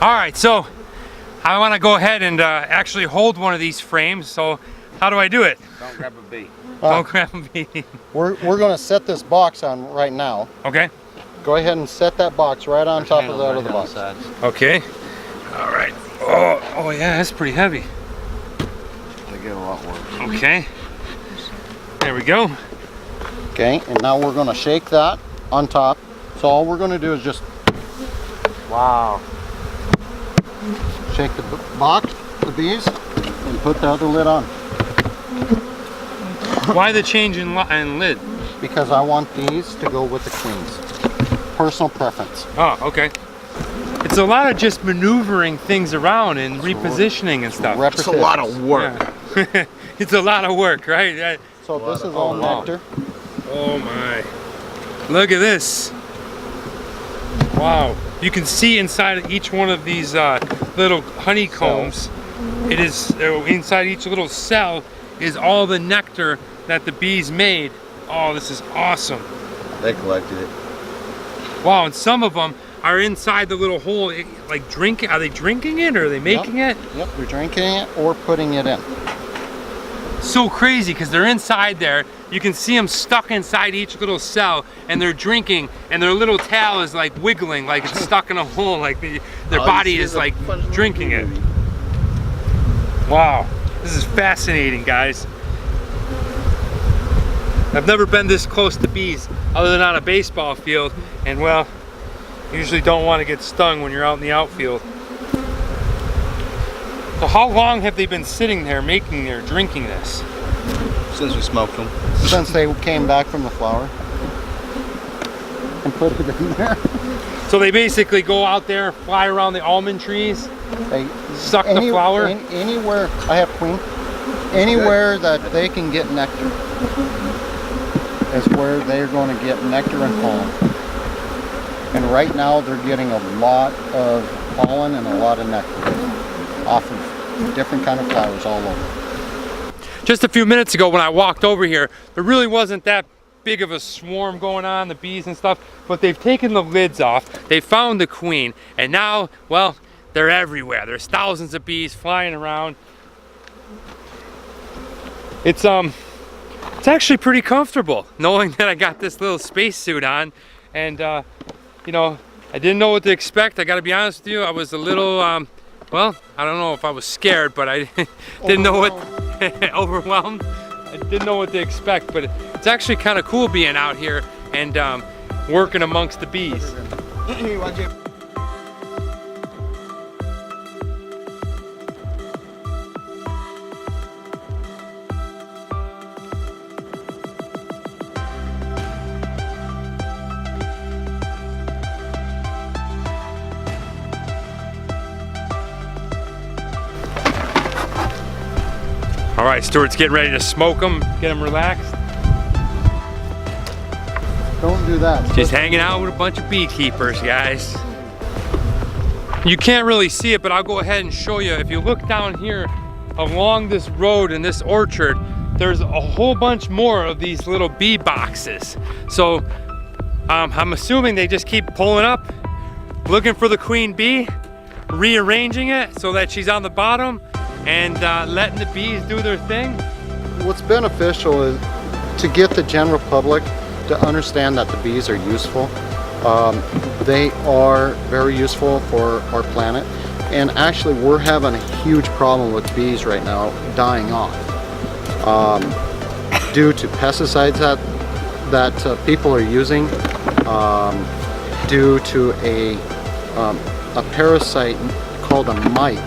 All right, so I want to go ahead and actually hold one of these frames. So how do I do it? Don't grab a bee. Don't grab a bee. We're going to set this box on right now. Okay. Go ahead and set that box right on top of the other box. Okay. All right. Oh yeah, that's pretty heavy. They get a lot worse. Okay. There we go. Okay, and now we're going to shake that on top. So all we're going to do is just shake the box, the bees, and put the other lid on. Why the change in lid? Because I want these to go with the queens. Personal preference. Oh, okay. It's a lot of just maneuvering things around and repositioning and stuff. It's a lot of work. Yeah. It's a lot of work, right? So this is all nectar. Oh my. Look at this. Wow. You can see inside of each one of these little honeycombs. It is inside each little cell is all the nectar that the bees made. Oh, this is awesome. They collected it. Wow, and some of them are inside the little hole, like drinking. Are they drinking it or are they making it? Yep, they're drinking it or putting it in. So crazy because they're inside there. You can see them stuck inside each little cell and they're drinking and their little tail is like wiggling like it's stuck in a hole, like their body is like drinking it. Wow, this is fascinating, guys. I've never been this close to bees other than on a baseball field, and well, you usually don't want to get stung when you're out in the outfield. So how long have they been sitting there drinking this? Since we smoked them. Since they came back from the flower and put it in there. So they basically go out there, fly around the almond trees, They suck the flower? Anywhere, I have queen, anywhere that they can get nectar is where they're going to get nectar and pollen. And right now they're getting a lot of pollen and a lot of nectar off of different kind of flowers all over. Just a few minutes ago when I walked over here, there really wasn't that big of a swarm going on, the bees and stuff, but they've taken the lids off, they found the queen, and now, well, they're everywhere. There's thousands of bees flying around. It's actually pretty comfortable knowing that I got this little spacesuit on, and you know, I didn't know what to expect. I gotta be honest with you, I was a little well, I don't know if I was scared, but I didn't know what overwhelmed. I didn't know what to expect, but it's actually kind of cool being out here and working amongst the bees. All right, Stewart's getting ready to smoke them, get them relaxed. Don't do that. Just hanging out with a bunch of beekeepers, guys. You can't really see it, but I'll go ahead and show you. If you look down here along this road in this orchard, there's a whole bunch more of these little bee boxes. So I'm assuming they just keep pulling up, looking for the queen bee, rearranging it so that she's on the bottom, and letting the bees do their thing. What's beneficial is to get the general public to understand that the bees are useful. They are very useful for our planet, and actually we're having a huge problem with bees right now dying off due to pesticides that people are using, due to a parasite called a mite.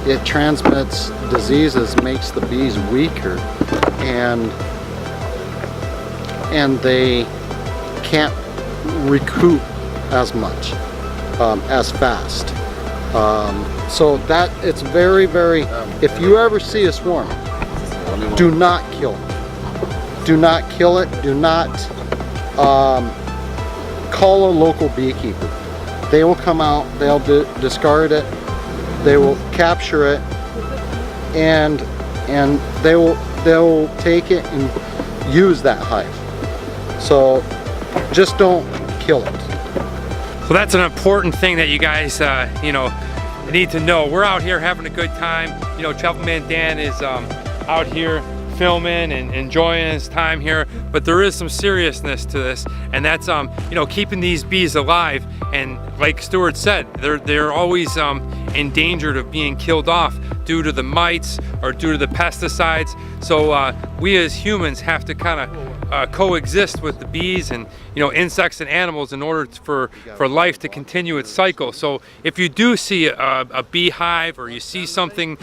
It transmits diseases, makes the bees weaker, and they can't recoup as much, as fast. So that it's very, very, if you ever see a swarm, do not kill it. Do not kill it. Do not call a local beekeeper. They will come out, they'll discard it, they will capture it, and they'll take it and use that hive. So just don't kill it. So that's an important thing that you guys, you know, need to know. We're out here having a good time. You know, Travelman Dan is out here filming and enjoying his time here, but there is some seriousness to this, and that's you know, keeping these bees alive. And like Stewart said, they're always in danger of being killed off due to the mites or due to the pesticides. So we as humans have to kind of coexist with the bees and, you know, insects and animals in order for life to continue its cycle. So if you do see a beehive or you see something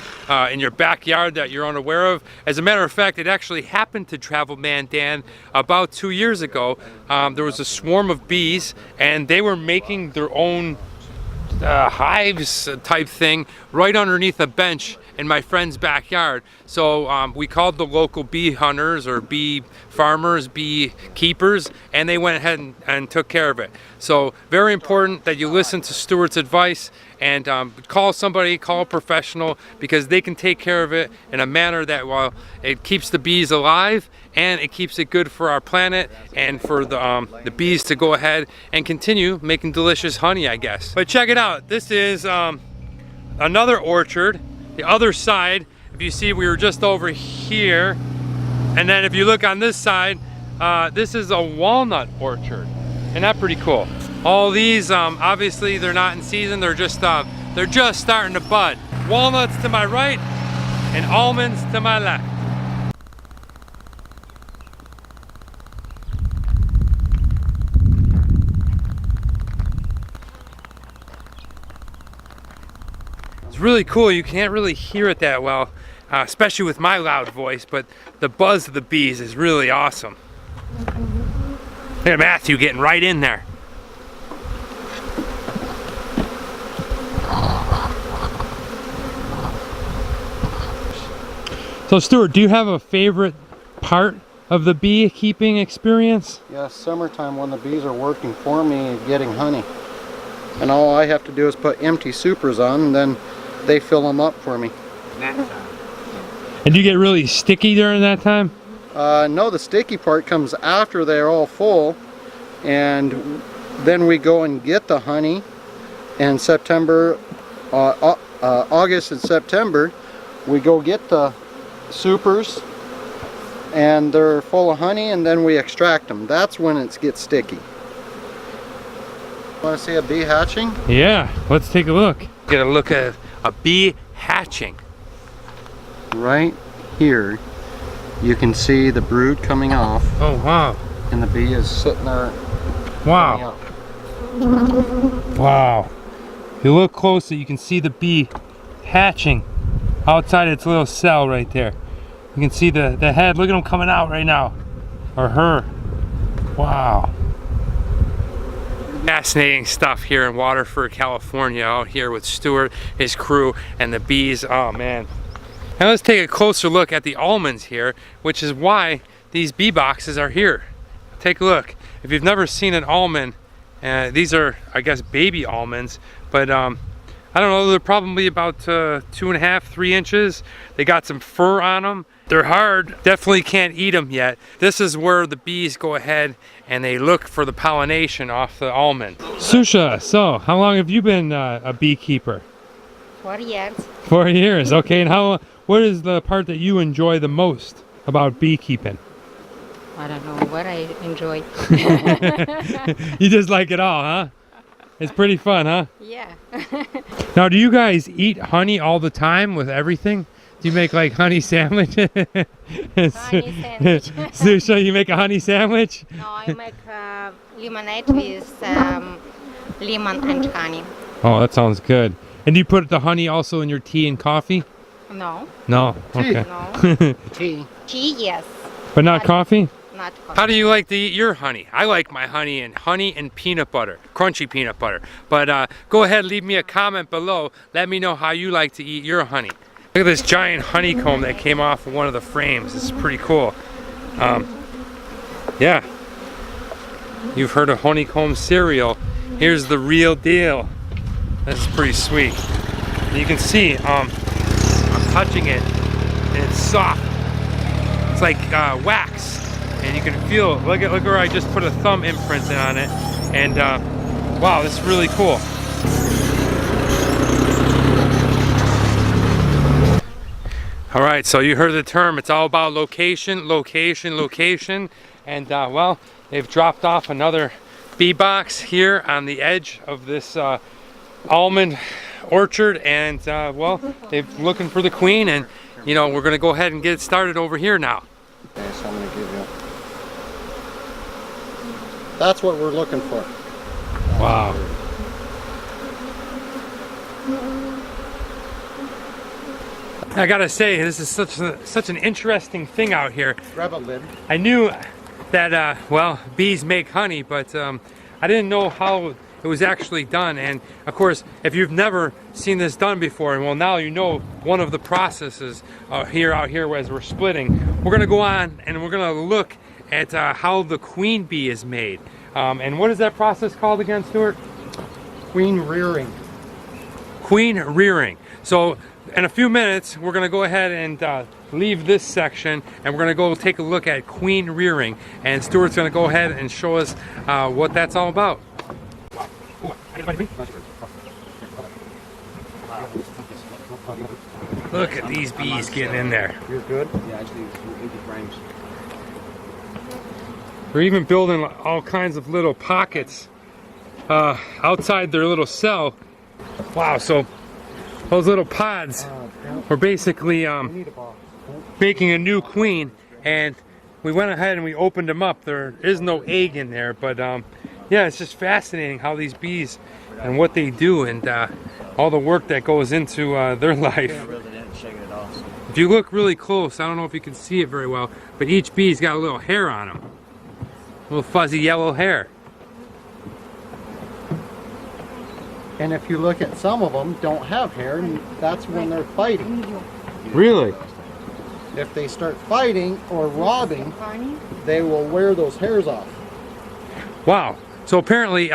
in your backyard that you're unaware of, as a matter of fact, it actually happened to Travelman Dan about 2 years ago. There was a swarm of bees and they were making their own hives type thing right underneath a bench in my friend's backyard. So we called the local bee hunters or bee farmers, bee keepers, and they went ahead and took care of it. So very important that you listen to Stewart's advice and call somebody, call a professional, because they can take care of it in a manner that, while it keeps the bees alive and it keeps it good for our planet and for the bees to go ahead and continue making delicious honey, I guess. But check it out, this is another orchard, the other side. If you see, we were just over here, and then if you look on this side, this is a walnut orchard. Isn't that pretty cool? All these, obviously they're not in season, they're just starting to bud. Walnuts to my right and almonds to my left. It's really cool. You can't really hear it that well, especially with my loud voice, but the buzz of the bees is really awesome. Look at Matthew getting right in there. So Stewart, do you have a favorite part of the beekeeping experience? Yeah, summertime when the bees are working for me and getting honey. And all I have to do is put empty supers on, and then they fill them up for me. And do you get really sticky during that time? No, the sticky part comes after they're all full, and then we go and get the honey in September, August and September. We go get the supers and they're full of honey, and then we extract them. That's when it gets sticky. Want to see a bee hatching? Yeah, let's take a look. Get a look at a bee hatching. Right here you can see the brood coming off. Oh wow. And the bee is sitting there. Wow. Wow. If you look closely, you can see the bee hatching outside its little cell right there. You can see the head. Look at him coming out right now. Or her. Wow. Fascinating stuff here in Waterford, California, out here with Stewart, his crew, and the bees. Oh man. Now let's take a closer look at the almonds here, which is why these bee boxes are here. Take a look. If you've never seen an almond, these are, I guess, baby almonds, but I don't know, they're probably about 2.5, 3 inches. They got some fur on them. They're hard, definitely can't eat them yet. This is where the bees go ahead and they look for the pollination off the almond. Susha, so how long have you been a beekeeper? 4 years. 4 years, okay. And what is the part that you enjoy the most about beekeeping? I don't know what I enjoy. You just like it all, huh? It's pretty fun, huh? Yeah. Now, do you guys eat honey all the time with everything? Do you make like honey sandwiches? Honey sandwich. Susha, you make a honey sandwich? No, I make lemonade with lemon and honey. Oh, that sounds good. And do you put the honey also in your tea and coffee? No. No? Okay. No. Tea. Tea, yes. But not coffee? Not coffee. How do you like to eat your honey? I like my honey and peanut butter, crunchy peanut butter. But go ahead, leave me a comment below. Let me know how you like to eat your honey. Look at this giant honeycomb that came off of one of the frames. This is pretty cool. Yeah. You've heard of honeycomb cereal. Here's the real deal. This is pretty sweet. You can see, I'm touching it, and it's soft. It's like wax, and you can feel. Look where I just put a thumb imprint on it, and Wow, this is really cool. All right, so you heard the term. It's all about location, location, location. And well, they've dropped off another bee box here on the edge of this almond orchard. And well, they're looking for the queen. And you know, we're gonna go ahead and get it started over here now. Okay, so I'm gonna give you. That's what we're looking for. Wow. I gotta say, this is such an interesting thing out here. Grab a lid. I knew that, well, bees make honey, but I didn't know how it was actually done. And of course, if you've never seen this done before, well, now you know one of the processes out here as we're splitting. We're gonna go on and we're gonna look at how the queen bee is made. And what is that process called again, Stewart? Queen rearing. Queen rearing. So in a few minutes, we're going to go ahead and leave this section, and we're going to go take a look at queen rearing. And Stewart's going to go ahead and show us what that's all about. Look at these bees getting in there. You're good? Yeah, I just need 80 frames. They're even building all kinds of little pockets outside their little cell. Wow, so those little pods were basically making a new queen, and we went ahead and we opened them up. There is no egg in there, but yeah, it's just fascinating how these bees and what they do, and all the work that goes into their life. If you look really close, I don't know if you can see it very well, but each bee's got a little hair on them. Little fuzzy yellow hair. And if you look at some of them, don't have hair, and that's when they're fighting. Really? If they start fighting or robbing, they will wear those hairs off. Wow. So apparently,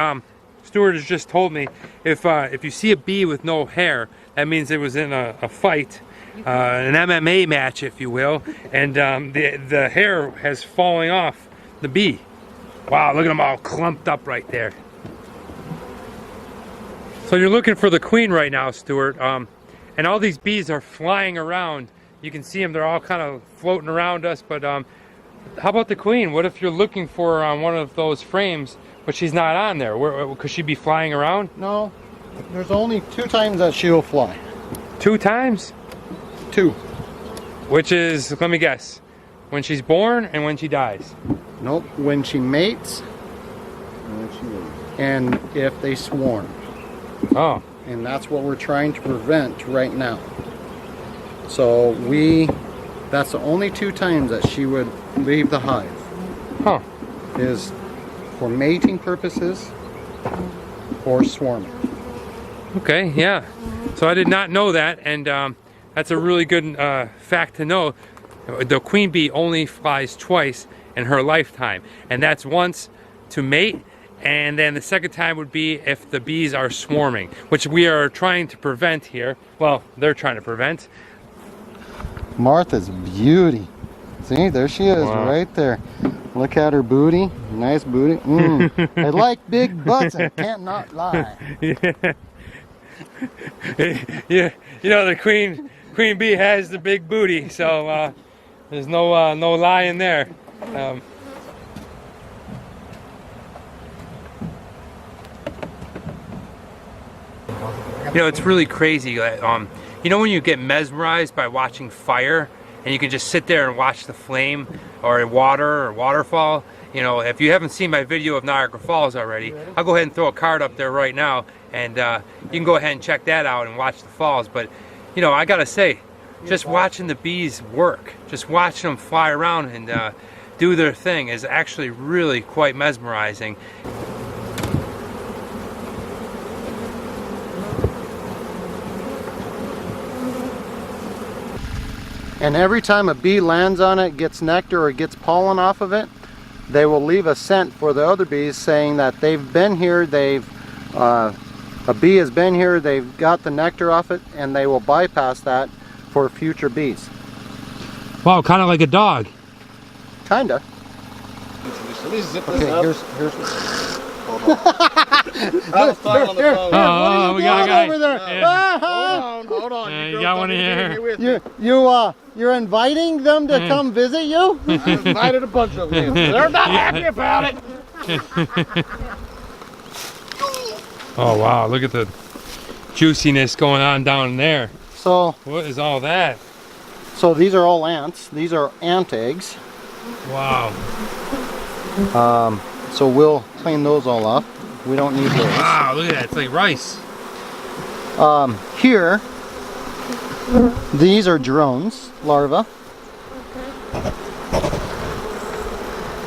Stewart has just told me if you see a bee with no hair, that means it was in a fight, an MMA match, if you will, and the hair has fallen off the bee. Wow, look at them all clumped up right there. So you're looking for the queen right now, Stewart, and all these bees are flying around. You can see them, they're all kind of floating around us, but how about the queen? What if you're looking for her on one of those frames, but she's not on there? Could she be flying around? No, there's only 2 times that she'll fly. 2 times? 2. Which is, let me guess, when she's born and when she dies. Nope, when she mates and if they swarm. Oh. And that's what we're trying to prevent right now. So that's the only 2 times that she would leave the hive. Huh. Is for mating purposes or swarming. Okay, yeah. So I did not know that, and that's a really good fact to know. The queen bee only flies twice in her lifetime, and that's once to mate, and then the second time would be if the bees are swarming, which we are trying to prevent here. Well, they're trying to prevent. Martha's beauty. See, there she is. Wow. Right there. Look at her booty. Nice booty. I like big butts, I can't not lie. Yeah. Yeah, you know, the queen bee has the big booty, so there's no lie in there. You know, it's really crazy. You know when you get mesmerized by watching fire, and you can just sit there and watch the flame, or water, or waterfall. You know, if you haven't seen my video of Niagara Falls already, I'll go ahead and throw a card up there right now, and you can go ahead and check that out and watch the falls. But, you know, I gotta say, just watching the bees work, just watching them fly around and do their thing is actually really quite mesmerizing. And every time a bee lands on it, gets nectar or gets pollen off of it, they will leave a scent for the other bees saying that they've been here, a bee has been here, they've got the nectar off it, and they will bypass that for future bees. Wow, kind of like a dog. Kinda. Let me zip this Okay, up. here's Hold on. I was talking on the phone. Oh, we got a guy over there. Yeah. Hold on. Yeah, you girls got don't one need to here. be with me. You're inviting them to come visit you? I invited a bunch of them. They're not happy about it. Oh wow, look at the juiciness going on down there. So What is all that? these are all ants. These are ant eggs. Wow. So we'll clean those all up. We don't need those. Wow, look at that. It's like rice. Here, these are drones, larvae.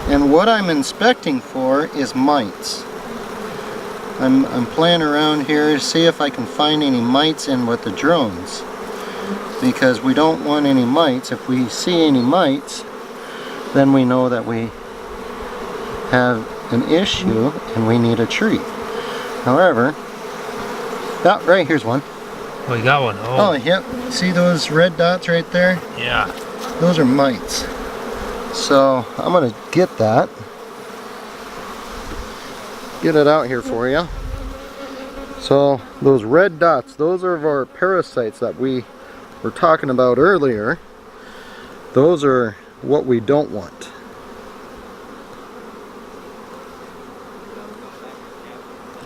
And what I'm inspecting for is mites. I'm playing around here to see if I can find any mites in with the drones. Because we don't want any mites. If we see any mites, then we know that we have an issue and we need a treat. However, right here's one. Oh, you got one. Oh, yep. See those red dots right there? Yeah. Those are mites. So I'm gonna get that. Get it out here for you. So those red dots, those are our parasites that we were talking about earlier. Those are what we don't want.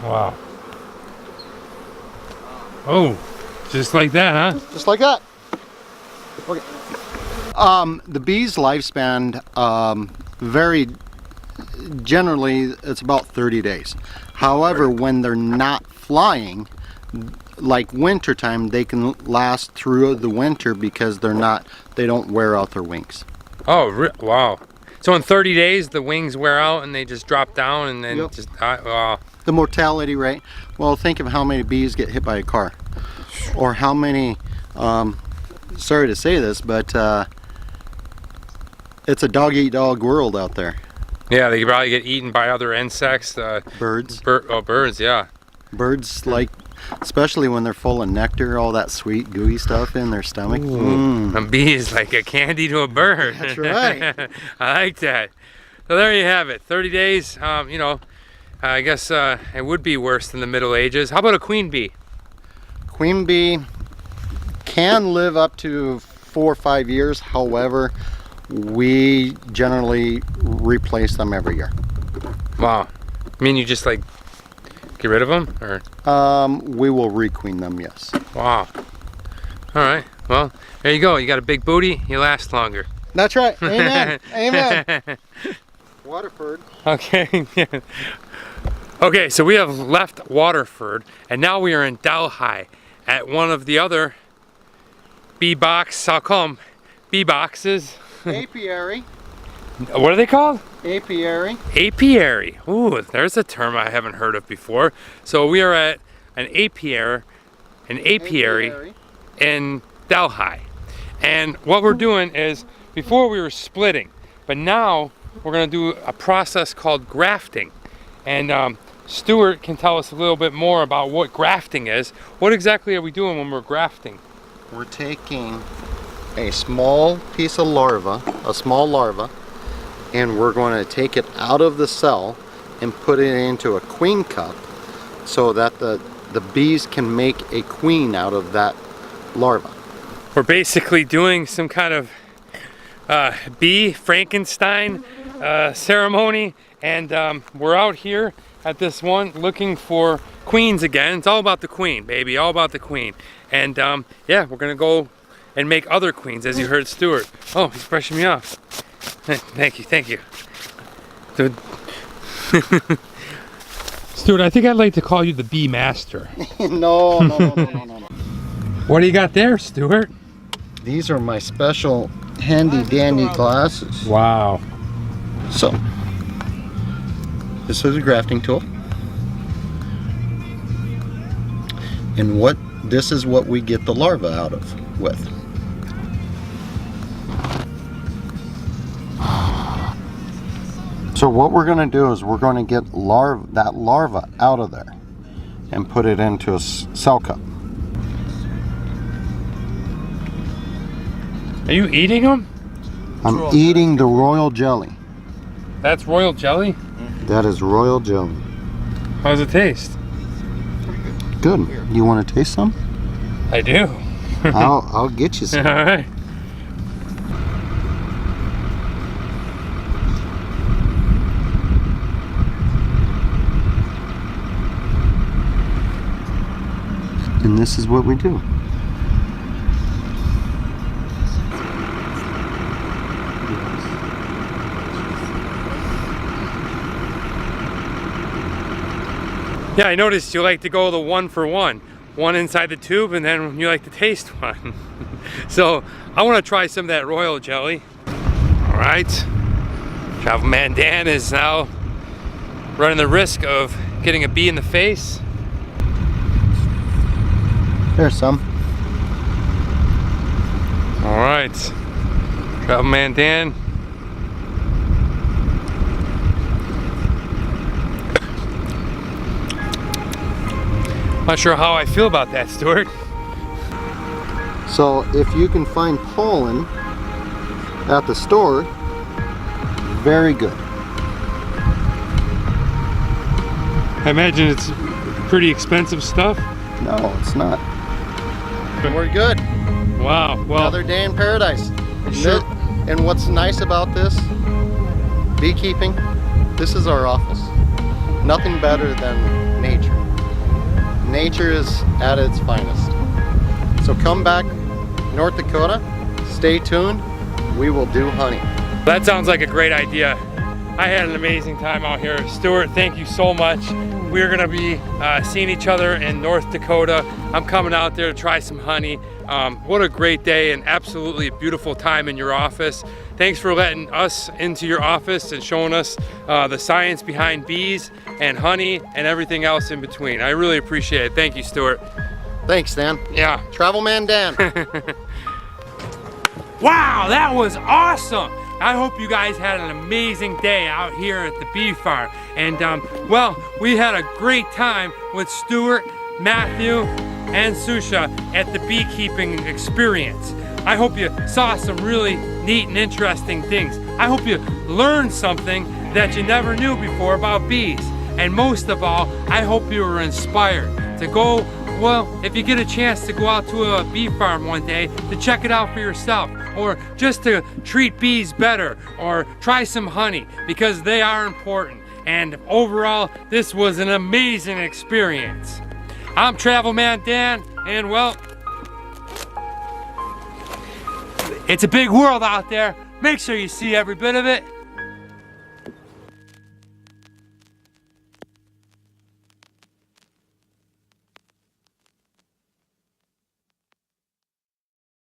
Wow. Oh, just like that, huh? Just like that. Okay. The bees' lifespan generally it's about 30 days. However, when they're not flying, like winter time, they can last through the winter because they don't wear out their wings. Oh, wow. So in 30 days, the wings wear out and they just drop down and then Yep. just, wow. The mortality rate, well, think of how many bees get hit by a car. Or how many, sorry to say this, but it's a dog-eat-dog world out there. Yeah, they probably get eaten by other insects. Birds. Birds, yeah. Birds, like, especially when they're full of nectar, all that sweet, gooey stuff in their stomach. A bee is like a candy to a bird. That's right. I like that. So there you have it. 30 days, you know, I guess it would be worse than the Middle Ages. How about a queen bee? Queen bee can live up to 4 or 5 years. However, we generally replace them every year. Wow. I mean, you just like get rid of them, or? We will requeen them, yes. Wow. All right. Well, there you go. You got a big booty. You last longer. That's right. Amen. Amen. Waterford. Okay. Okay. So we have left Waterford, and now we are in Delhi at one of the other bee box. I'll call them bee boxes. Apiary. What are they called? Apiary. Apiary. Ooh, there's a term I haven't heard of before. So we are at an apiary in Delhi. And what we're doing is, before we were splitting, but now we're gonna do a process called grafting. And Stewart can tell us a little bit more about what grafting is. What exactly are we doing when we're grafting? We're taking a small piece of larva, and we're going to take it out of the cell and put it into a queen cup so that the bees can make a queen out of that larva. We're basically doing some kind of bee Frankenstein ceremony, and we're out here at this one looking for queens again. It's all about the queen, baby, all about the queen. And yeah, we're gonna go and make other queens, as you heard Stewart. Oh, he's brushing me off. Thank you. Dude. Stewart, I think I'd like to call you the bee master. No. What do you got there, Stewart? These are my special handy dandy glasses. Wow. So, this is a grafting tool. And this is what we get the larva out of with. So what we're going to do is we're going to get that larva out of there and put it into a cell cup. Are you eating them? I'm eating the royal jelly. That's royal jelly? That is royal jelly. How's it taste? Good. You want to taste some? I do. I'll get you some. All right. And this is what we do. Yeah, I noticed you like to go the 1 for 1. One inside the tube, and then you like to taste one. So I want to try some of that royal jelly. All right. Travel Man Dan is now running the risk of getting a bee in the face. There's some. All right. Travel Man Dan. Not sure how I feel about that, Stewart. So if you can find pollen at the store, very good. I imagine it's pretty expensive stuff. No, it's not. We're good. Wow. Well, Another day in paradise. Sure. And what's nice about this, beekeeping, this is our office. Nothing better than nature. Nature is at its finest. So come back, North Dakota, stay tuned, we will do honey. that sounds like a great idea. I had an amazing time out here. Stewart, thank you so much. We're gonna be seeing each other in North Dakota. I'm coming out there to try some honey. What a great day and absolutely a beautiful time in your office. Thanks for letting us into your office and showing us the science behind bees and honey and everything else in between. I really appreciate it. Thank you, Stewart. Thanks, Dan. Yeah. Travel Man Dan. Wow, that was awesome. I hope you guys had an amazing day out here at the bee farm. And well, we had a great time with Stewart, Matthew, and Susha at the beekeeping experience. I hope you saw some really neat and interesting things. I hope you learned something that you never knew before about bees. And most of all, I hope you were inspired to go, well, if you get a chance to go out to a bee farm one day, to check it out for yourself, or just to treat bees better, or try some honey, because they are important. And overall, this was an amazing experience. I'm Travel Man Dan, and well, it's a big world out there. Make sure you see every bit of it.